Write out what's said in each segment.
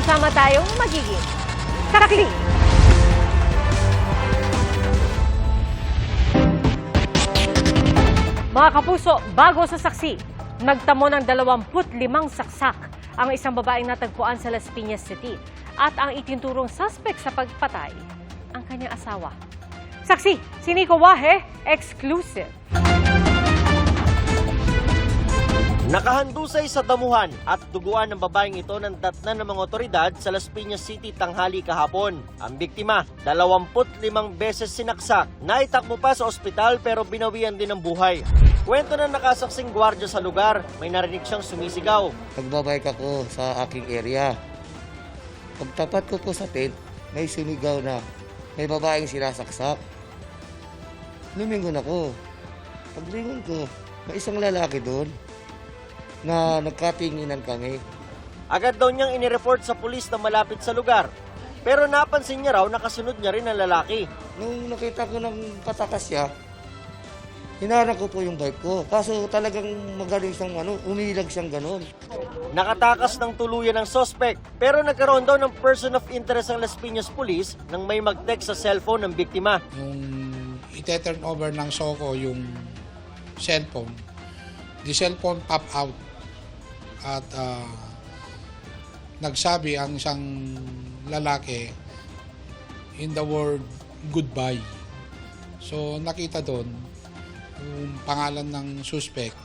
Sama-sama tayong magiging karakli. Mga kapuso, bago sa saksi, nagtamo ng 25 saksak ang isang babaeng natagpuan sa Las Piñas City at ang itinturong suspect sa pagpatay, ang kanyang asawa. Saksi, si Nico Wahe, exclusive. Nakahandusay sa damuhan at duguan ng babaeng ito ng datnan ng mga otoridad sa Las Piñas City tanghali kahapon. Ang biktima, 25 beses sinaksak, naitakbo pa sa ospital pero binawian din ng buhay. Kwento ng nakasaksing gwardiya sa lugar, may narinig siyang sumisigaw. Pagbabike ako sa aking area. Pagtapat ko po sa tent, may sumigaw na may babaeng sinasaksak. Lumingon ako. Paglingon ko, may isang lalaki doon na nagkatinginan kami. Agad daw niyang inireport sa pulis na malapit sa lugar. Pero napansin niya raw nakasunod niya rin ang lalaki. Nung nakita ko ng patakas siya, hinarang ko po yung bike ko. Kaso talagang magaling siyang umilag siyang ganon. Nakatakas ng tuluyan ng suspect pero nagkaroon daw ng person of interest ang Las Piñas Police nang may mag-text sa cellphone ng biktima. Nung ite-turn over ng SOCO yung cellphone, the cellphone pop out at nagsabi ang isang lalaki in the word goodbye. So nakita doon yung pangalan ng suspect.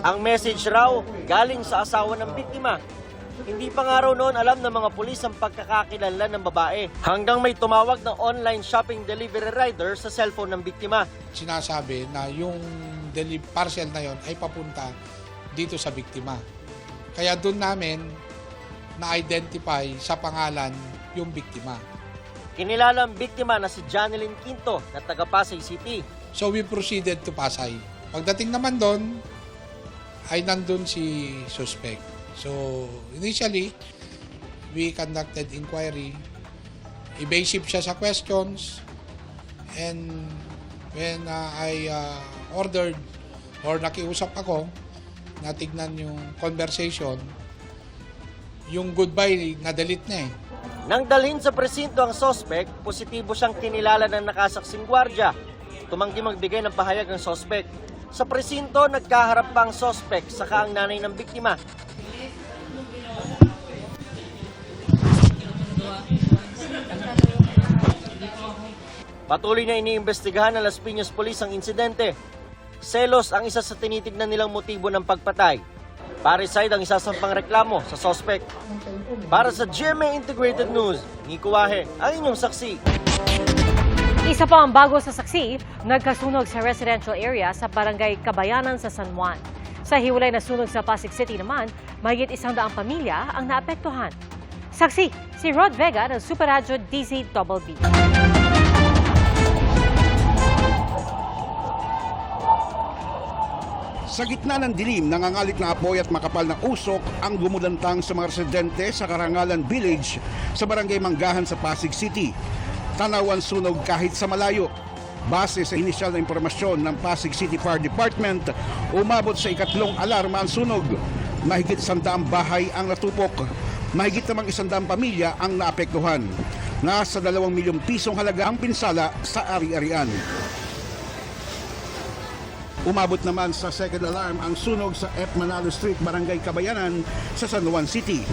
Ang message raw galing sa asawa ng biktima. Hindi pa nga raw noon alam ng mga pulis ang pagkakakilanlan ng babae hanggang may tumawag ng online shopping delivery rider sa cellphone ng biktima. Sinasabi na yung parcel na yon ay papunta dito sa biktima. Kaya doon namin na-identify sa pangalan yung biktima. Kinilala ang biktima na si Janeline Quinto na taga Pasay City. So we proceeded to Pasay. Pagdating naman doon, ay nandun si suspect. So initially, we conducted inquiry. Evasive siya sa questions. And when I ordered or nakiusap ako, natignan yung conversation, yung goodbye na-delete na eh. Nang dalhin sa presinto ang suspect, positibo siyang kinilala ng nakasaksing gwardya. Tumanggi magbigay ng pahayag ang suspect. Sa presinto, nagkaharap pa ang suspect saka ang nanay ng biktima. Patuloy na iniimbestigahan ng Las Piñas Police ang insidente. Selos ang isa sa tinitignan nilang motibo ng pagpatay. Parricide ang isasampang reklamo sa suspect. Para sa GMA Integrated News, Nico Wahe, ang inyong saksi. Isa pa ang bago sa saksi, nagkasunog sa residential area sa barangay Kabayanan sa San Juan. Sa hiwalay na sunog sa Pasig City naman, mahigit 100 pamilya ang naapektuhan. Saksi, si Rod Vega ng Super Radyo DZBB. Sa gitna ng dilim, nangangalit na apoy at makapal na usok ang gumulantang sa mga residente sa Karangalan Village sa Barangay Manggahan sa Pasig City. Tanawan sunog kahit sa malayo. Base sa inisyal na impormasyon ng Pasig City Fire Department, umabot sa ikatlong alarma ang sunog. Mahigit 100 bahay ang natupok. Mahigit namang 100 pamilya ang naapektuhan. Nasa 2 milyong pisong halaga ang pinsala sa ari-arian. Umabot naman sa second alarm ang sunog sa F. Manalo Street, Barangay Kabayanan sa San Juan City.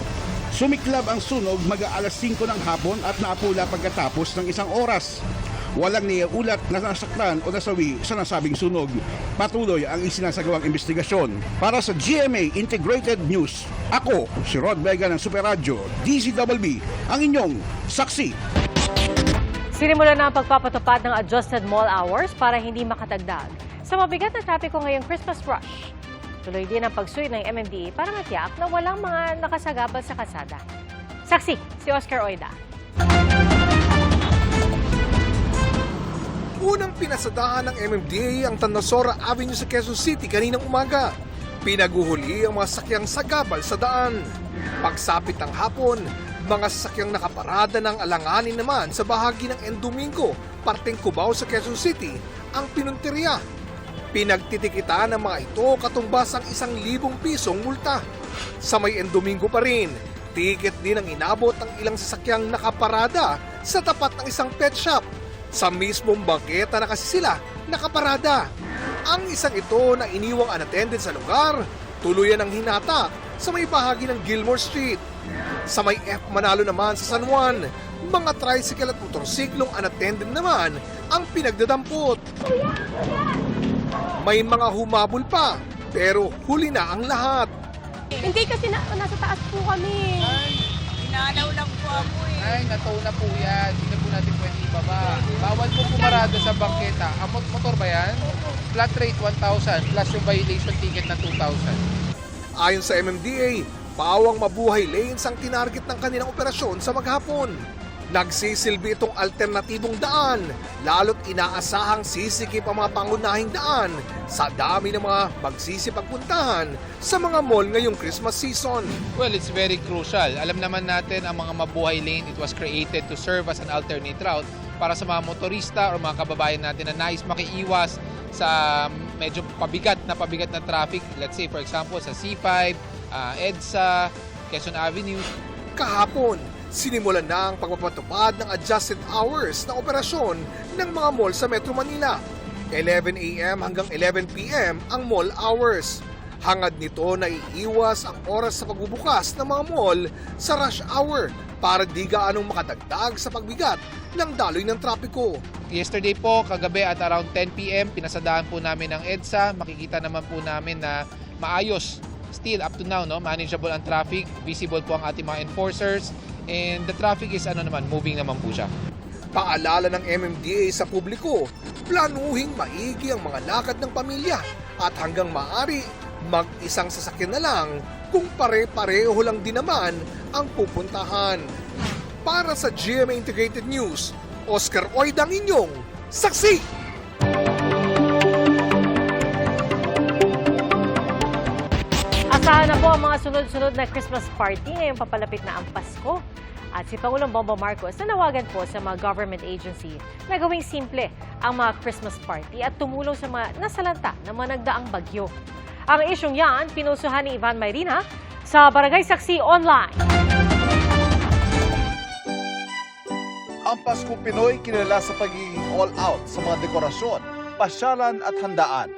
Sumiklab ang sunog mag-aalas 5 ng hapon at naapula pagkatapos ng 1 oras. Walang naiulat na nasaktan o nasawi sa nasabing sunog. Patuloy ang isinasagawang investigasyon. Para sa GMA Integrated News, ako si Rod Vega ng Super Radyo DZBB, ang inyong saksi. Sinimula na ang pagpapatupad ng adjusted mall hours para hindi makatagdag sa mabigat na trapiko ngayong Christmas rush. Tuloy din ang pagsuy ng MMDA para matiyak na walang mga nakasagabal sa kalsada. Saksi, si Oscar Oida. Unang pinasadahan ng MMDA ang Tanasora Avenue sa Quezon City kaninang umaga. Pinaguhuli ang mga sakyang sagabal sa daan. Pagsapit ng hapon, mga sakyang nakaparada ng alanganin naman sa bahagi ng Endomingo, parteng Cubao sa Quezon City, ang pinunteriya. Pinagtitikitan ng mga ito katumbas ang 1,000 pisong multa. Sa may Endomingo pa rin, Tiket din ang inabot ng ilang sasakyang nakaparada sa tapat ng isang pet shop. Sa mismong bangketa na kasi sila nakaparada. Ang isang ito na iniwang unattended sa lugar, tuluyan ang hinatak sa may bahagi ng Gilmore Street. Sa may F Manalo naman sa San Juan, mga tricycle at motorsiklong unattended naman ang pinagdadampot. May mga humabol pa, pero huli na ang lahat. Hindi kasi nasa taas po kami. Inanaw lang po ako eh. Ay, nataw na po yan. Hindi na po natin pwede ibaba. Bawal po pumarada sa bangketa. Ang motor ba yan? Flat rate 1,000 plus yung violation ticket na 2,000. Ayon sa MMDA, pawang mabuhay lanes ang tinarget ng kanilang operasyon sa maghapon. Nagsisilbi itong alternatibong daan, lalo't inaasahang sisikip ang mga pangunahing daan sa dami ng mga magsisipagpuntahan sa mga mall ngayong Christmas season. Well, it's very crucial. Alam naman natin ang mga mabuhay lane, it was created to serve as an alternate route para sa mga motorista o mga kababayan natin na nais makiiwas sa medyo pabigat na traffic. Let's say, for example, sa C5, EDSA, Quezon Avenue. Kahapon, sinimulan na ang pagpapatupad ng adjusted hours na operasyon ng mga mall sa Metro Manila. 11 a.m. hanggang 11 p.m. ang mall hours. Hangad nito na iiwas ang oras sa pagbubukas ng mga mall sa rush hour para di gaanong makadagdag sa pagbigat ng daloy ng trapiko. Yesterday po, kagabi at around 10 p.m., pinasadaan po namin ang EDSA. Makikita naman po namin na maayos. Still, up to now, no, manageable ang traffic. Visible po ang ating mga enforcers. And the traffic is moving naman po siya. Paalala ng MMDA sa publiko, planuhing maigi ang mga lakad ng pamilya at hanggang maaari, mag-isang sasakyan na lang kung pare-pareho lang din naman ang pupuntahan. Para sa GMA Integrated News, Oscar Oid ang inyong saksi! Asahan na po ang mga sunod-sunod na Christmas party ngayong papalapit na ang Pasko. At si Pangulong Bongbong Marcos nanawagan po sa mga government agency na gawing simple ang mga Christmas party at tumulong sa mga nasalanta ng mga nagdaang bagyo. Ang isyong yan, pinusuhan ni Ivan Mayrina sa Barangay Saksi Online. Ang Pasko Pinoy kilala sa pagiging all-out sa mga dekorasyon, pasyalan at handaan.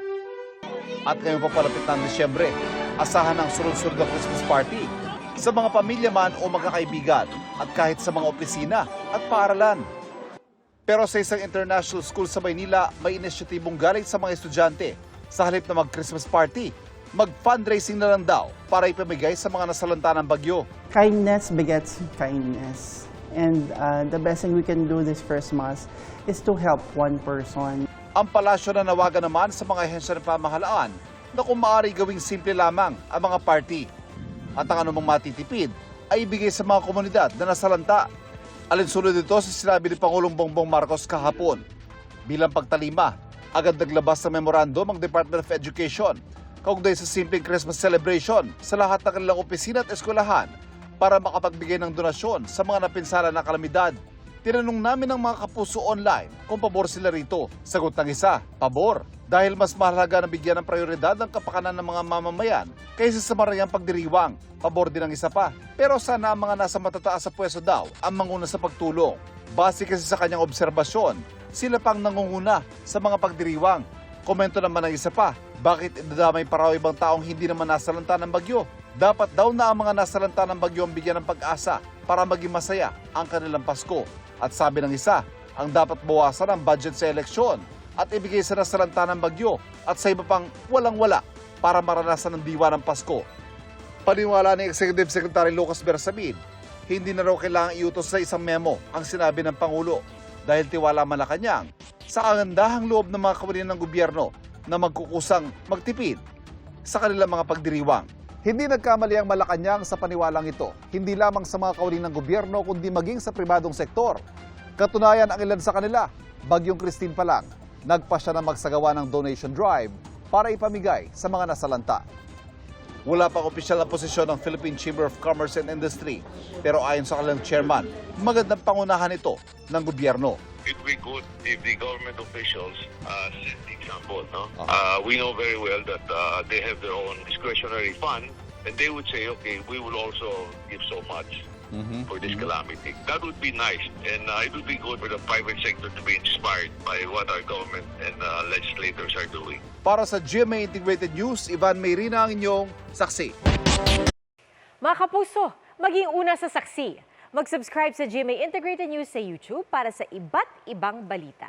At ngayong papalapit ng Disyembre, asahan ang sunod-sunod na Christmas party sa mga pamilya man o magkakaibigan at kahit sa mga opisina at paaralan. Pero sa isang international school sa Maynila, may inisyatibong galing sa mga estudyante. Sa halip na mag-Christmas party, mag-fundraising na lang daw para ipamigay sa mga nasalanta ng bagyo. Kindness begets kindness. And the best thing we can do this Christmas is to help one person. Ang palasyo na nawagan naman sa mga ahensya ng pamahalaan na kung maaari gawing simple lamang ang mga party. At ang anumang matitipid ay ibigay sa mga komunidad na nasalanta. Alinsunod dito sa sinabi ni Pangulong Bongbong Marcos kahapon. Bilang pagtalima, agad naglabas ng memorandum ang Department of Education kaugnay sa simpleng Christmas celebration sa lahat ng kanilang opisina at eskwelahan para makapagbigay ng donasyon sa mga napinsala ng kalamidad. Tinanong namin ng mga kapuso online kung pabor sila rito. Sagot ng isa, pabor. Dahil mas mahalaga na bigyan ng prioridad ang kapakanan ng mga mamamayan kaysa sa marayang pagdiriwang. Pabor din ang isa pa. Pero sana ang mga nasa matataas sa pwesto daw ang manguna sa pagtulong. Base kasi sa kanyang obserbasyon, sila pang nangunguna sa mga pagdiriwang. Komento naman ng isa pa, bakit idadamay pa raw ibang taong hindi naman nasalanta ng bagyo? Dapat daw na ang mga nasalanta ng bagyo ang bigyan ng pag-asa para maging masaya ang kanilang Pasko. At sabi ng isa, ang dapat bawasan ang budget sa eleksyon at ibigay sa nasalanta ng bagyo at sa iba pang walang-wala para maranasan ng diwa ng Pasko. Paniwala ni Executive Secretary Lucas Bersamin, hindi na raw kailangang iutos sa isang memo ang sinabi ng Pangulo dahil tiwala Malacanang sa kagandahang loob ng mga kawalan ng gobyerno na magkukusang magtipid sa kanilang mga pagdiriwang. Hindi nagkamali ang Malacanang sa paniwalang ito, hindi lamang sa mga kawalan ng gobyerno kundi maging sa pribadong sektor. Katunayan ang ilan sa kanila, Bagyong Christine pa lang, nagpasya na magsagawa ng donation drive para ipamigay sa mga nasalanta. Wala pang opisyal na posisyon ng Philippine Chamber of Commerce and Industry, pero ayon sa kanilang chairman, magandang pangunahan ito ng gobyerno. It would be good if the government officials set the example. No? We know very well that they have their own discretionary fund and they would say, okay, we will also give so much for this calamity. That would be nice, and it would be good for the private sector to be inspired by what our government and legislators are doing. Para sa GMA Integrated News, Ivan Mayrina ang inyong saksi. Mga kapuso, maging una sa saksi. Mag-subscribe sa GMA Integrated News sa YouTube para sa iba't ibang balita.